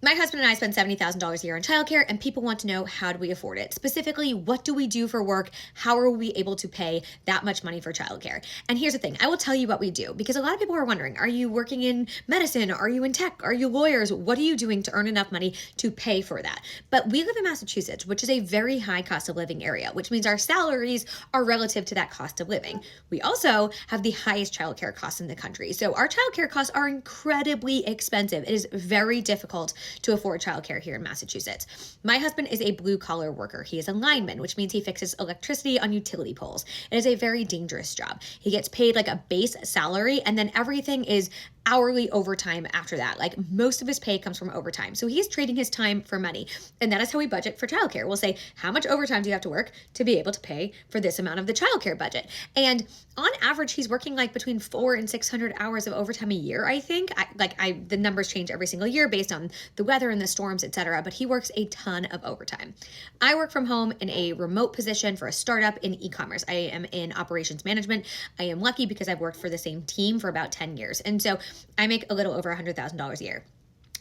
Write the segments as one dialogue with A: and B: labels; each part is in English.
A: My husband and I spend $70,000 a year on childcare, and people want to know, how do we afford it? Specifically, what do we do for work? How are we able to pay that much money for childcare? And here's the thing, I will tell you what we do, because a lot of people are wondering, are you working in medicine? Are you in tech? Are you lawyers? What are you doing to earn enough money to pay for that? But we live in Massachusetts, which is a very high cost of living area, which means our salaries are relative to that cost of living. We also have the highest childcare costs in the country. So our childcare costs are incredibly expensive. It is very difficult to afford childcare here in Massachusetts. My husband is a blue collar worker. He is a lineman, which means he fixes electricity on utility poles. It is a very dangerous job. He gets paid like a base salary, and then everything is hourly overtime after that. Like, most of his pay comes from overtime. So he's trading his time for money. And that is how we budget for childcare. We'll say, how much overtime do you have to work to be able to pay for this amount of the childcare budget? And on average, he's working like between 400 and 600 hours of overtime a year, I think. The numbers change every single year based on the weather and the storms, etc. But he works a ton of overtime. I work from home in a remote position for a startup in e-commerce. I am in operations management. I am lucky because I've worked for the same team for about 10 years. And so I make a little over $100,000 a year.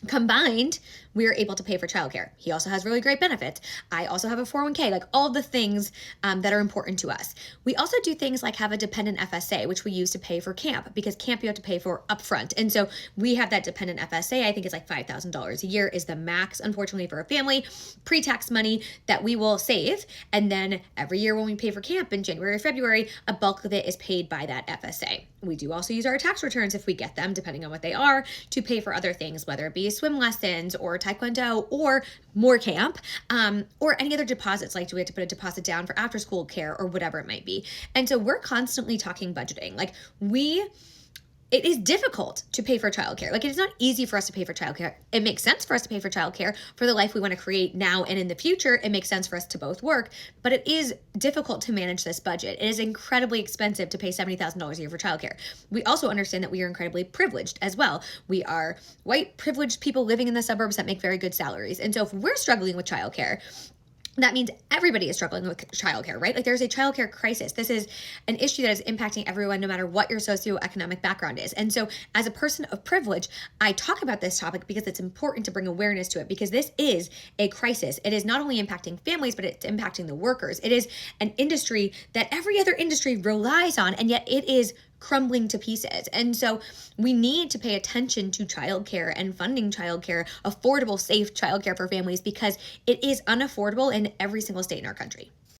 A: Combined, we are able to pay for childcare. He also has really great benefits. I also have a 401k, like all the things that are important to us. We also do things like have a dependent FSA, which we use to pay for camp, because camp you have to pay for upfront. And so we have that dependent FSA. I think it's like $5,000 a year is the max, unfortunately, for a family, pre-tax money that we will save. And then every year when we pay for camp in January or February, a bulk of it is paid by that FSA. We do also use our tax returns, if we get them, depending on what they are, to pay for other things, whether it be swim lessons or taekwondo or more camp, or any other deposits, like do we have to put a deposit down for after school care or whatever it might be. And so we're constantly talking budgeting. It is difficult to pay for childcare. Like, it is not easy for us to pay for childcare. It makes sense for us to pay for childcare for the life we want to create now and in the future. It makes sense for us to both work, but it is difficult to manage this budget. It is incredibly expensive to pay $70,000 a year for childcare. We also understand that we are incredibly privileged as well. We are white, privileged people living in the suburbs that make very good salaries. And so if we're struggling with childcare, that means everybody is struggling with childcare, right? Like, there's a childcare crisis. This is an issue that is impacting everyone, no matter what your socioeconomic background is. And so as a person of privilege, I talk about this topic because it's important to bring awareness to it, because this is a crisis. It is not only impacting families, but it's impacting the workers. It is an industry that every other industry relies on, and yet it is crumbling to pieces. And so we need to pay attention to childcare and funding childcare, affordable, safe childcare for families, because it is unaffordable in every single state in our country.